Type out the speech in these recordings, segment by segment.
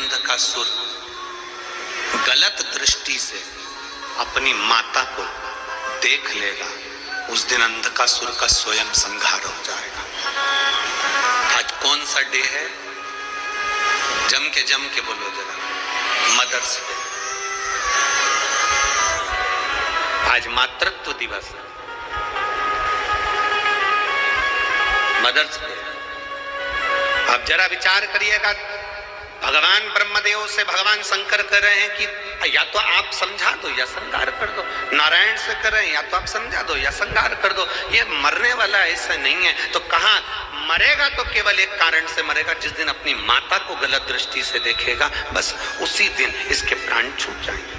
अंधकासुर गलत दृष्टि से अपनी माता को देख लेगा, उस दिन अंधकासुर का स्वयं संहार हो जाएगा। आज कौन सा डे है? जम के बोलो जरा, मदर्स डे। आज मातृत्व दिवस है, मदर्स डे। अब जरा विचार करिएगा, भगवान ब्रह्मदेव से भगवान शंकर कर रहे हैं कि या तो आप समझा दो या संहार कर दो, नारायण से कर रहे हैं या तो आप समझा दो या संहार कर दो। ये मरने वाला ऐसा नहीं है। तो कहां मरेगा? तो केवल एक कारण से मरेगा, जिस दिन अपनी माता को गलत दृष्टि से देखेगा, बस उसी दिन इसके प्राण छूट जाएंगे।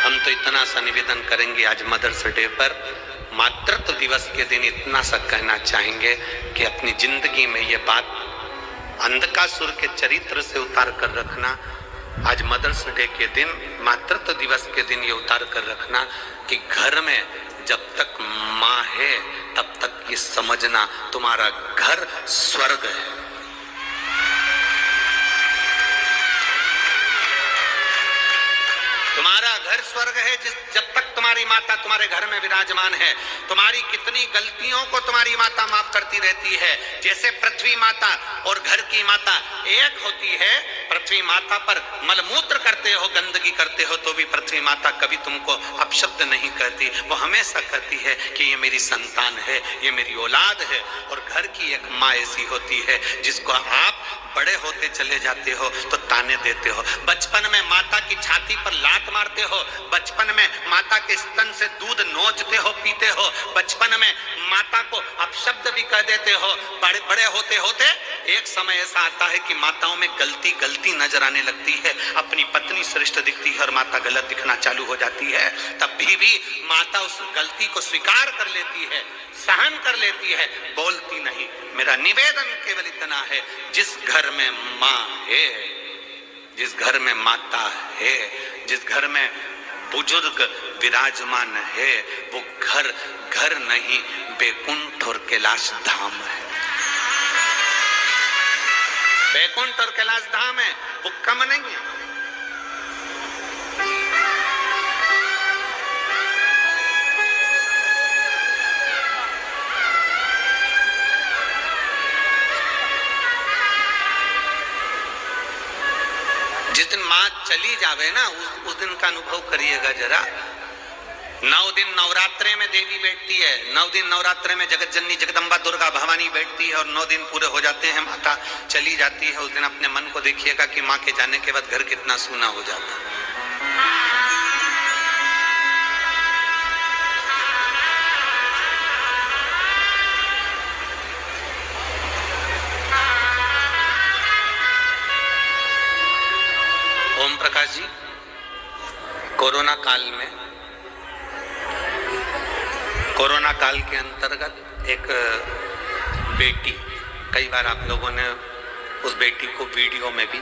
हम तो इतना सा निवेदन करेंगे आज मदर्स डे पर, मातृत्व दिवस के दिन इतना सा कहना चाहेंगे कि अपनी जिंदगी में ये बात अंधकासुर के चरित्र से उतार कर रखना। आज मदर्स डे के दिन, मातृत्व दिवस के दिन ये उतार कर रखना कि घर में जब तक माँ है तब तक ये समझना तुम्हारा घर स्वर्ग है। तुम्हारा घर स्वर्ग है जब तक तुम्हारी माता तुम्हारे घर में विराजमान है। तुम्हारी कितनी गलतियों को तुम्हारी माता माफ करती रहती है। जैसे पृथ्वी माता और घर की माता एक होती है, पृथ्वी माता पर मलमूत्र करते हो, गंदगी करते हो, तो भी पृथ्वी माता कभी तुमको अपशब्द नहीं कहती। वो हमेशा कहती है कि ये मेरी संतान है, ये मेरी औलाद है। और घर की एक माँ ऐसी होती है जिसको आप बड़े होते चले जाते हो तो ताने देते हो। बचपन में माता की छाती पर लात मारते हो, बचपन में माता के स्तन से दूध नोचते हो, पीते हो, बचपन में माता को अपशब्द भी कह देते हो। बड़े बड़े होते होते एक समय ऐसा आता है कि माताओं में गलती नजर आने लगती है। अपनी पत्नी श्रेष्ठ दिखती है और माता गलत दिखना चालू हो जाती है। तब भी माता उस गलती को स्वीकार कर लेती है, सहन कर लेती है, बोलती नहीं। मेरा निवेदन केवल इतना है, जिस घर में माँ है, जिस घर में माता है, जिस घर में बुजुर्ग विराजमान है, वो घर घर नहीं बैकुंठ और कैलाश धाम है। बैकुंठ और कैलाश धाम है, वो कम नहीं है। जिस दिन माँ चली जावे ना, उस दिन का अनुभव करिएगा जरा। 9 दिन नवरात्रे में देवी बैठती है, 9 दिन नवरात्रे में जगत जननी जगदम्बा दुर्गा भवानी बैठती है, और 9 दिन पूरे हो जाते हैं, माता चली जाती है। उस दिन अपने मन को देखिएगा कि माँ के जाने के बाद घर कितना सूना हो जाता है। ओम प्रकाश जी, कोरोना काल के अंतर्गत एक बेटी, कई बार आप लोगों ने उस बेटी को वीडियो में भी,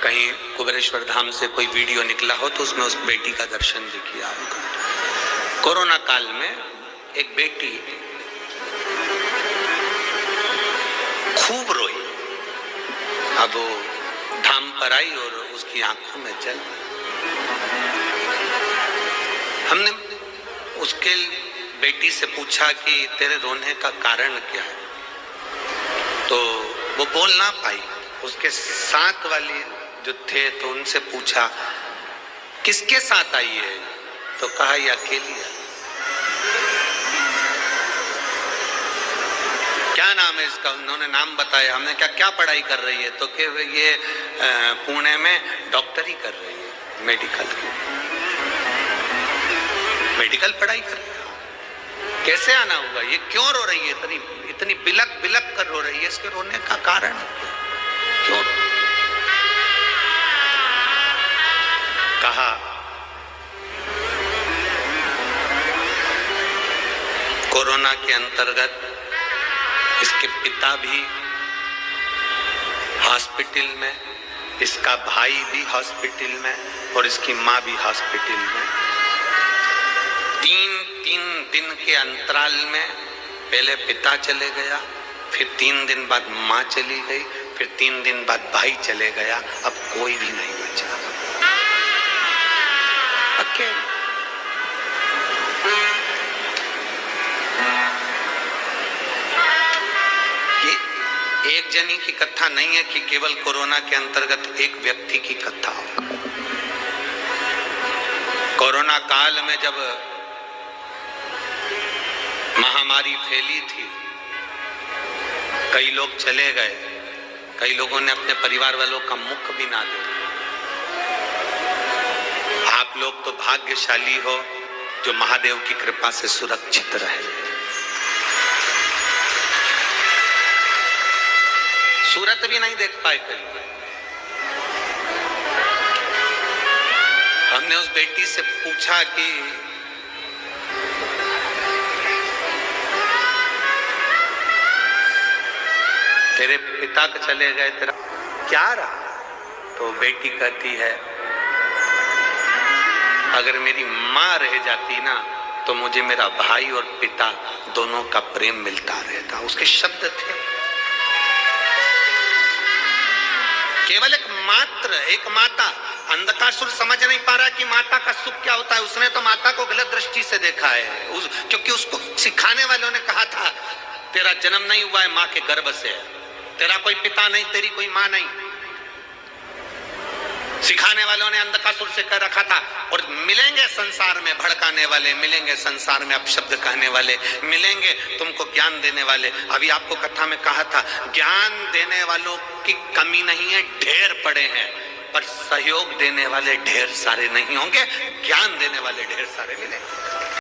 कहीं कुबेरेश्वर धाम से कोई वीडियो निकला हो तो उसमें उस बेटी का दर्शन भी किया होगा। कोरोना काल में एक बेटी खूब रोई। अब वो धाम पर आई और उसकी आंखों में जल। हमने उसके बेटी से पूछा कि तेरे रोने का कारण क्या है, तो वो बोल ना पाई। उसके साथ वाली जो थे तो उनसे पूछा किसके साथ आई है, तो कहा ये अकेली है। क्या नाम है इसका? उन्होंने नाम बताया। हमने क्या पढ़ाई कर रही है, तो कि ये पुणे में डॉक्टरी कर रही है, मेडिकल पढ़ाई कर रही है। कैसे आना होगा? ये क्यों रो रही है? इतनी बिलक कर रो रही है, इसके रोने का कारण क्यों? कहा कोरोना के अंतर्गत इसके पिता भी हॉस्पिटल में, इसका भाई भी हॉस्पिटल में और इसकी माँ भी हॉस्पिटल में। 3 दिन के अंतराल में पहले पिता चले गया, फिर 3 दिन बाद माँ चली गई, फिर 3 दिन बाद भाई चले गया, अब कोई भी नहीं बचा, अकेले। ये एक जनी की कथा नहीं है कि केवल कोरोना के अंतर्गत एक व्यक्ति की कथा हो। कोरोना काल में जब महामारी फैली थी, कई लोग चले गए, कई लोगों ने अपने परिवार वालों का मुख भी ना देखा। आप लोग तो भाग्यशाली हो जो महादेव की कृपा से सुरक्षित रहे। सूरत भी नहीं देख पाए कई। हमने उस बेटी से पूछा कि तेरे पिता के चले गए, तेरा क्या रहा? तो बेटी कहती है, अगर मेरी माँ रह जाती ना तो मुझे मेरा भाई और पिता दोनों का प्रेम मिलता रहता। उसके शब्द थे। केवल एक माता। अंधकासुर समझ नहीं पा रहा कि माता का सुख क्या होता है। उसने तो माता को गलत दृष्टि से देखा है, क्योंकि उसको सिखाने वालों ने कहा था तेरा जन्म नहीं हुआ है माँ के गर्भ से, तेरा कोई पिता नहीं, तेरी कोई माँ नहीं। सिखाने वालों ने अंधकासुर से कह रखा था। और मिलेंगे संसार में भड़काने वाले, मिलेंगे संसार में अपशब्द कहने वाले, मिलेंगे तुमको ज्ञान देने वाले। अभी आपको कथा में कहा था, ज्ञान देने वालों की कमी नहीं है, ढेर पड़े हैं, पर सहयोग देने वाले ढेर सारे नहीं होंगे, ज्ञान देने वाले ढेर सारे मिलेंगे।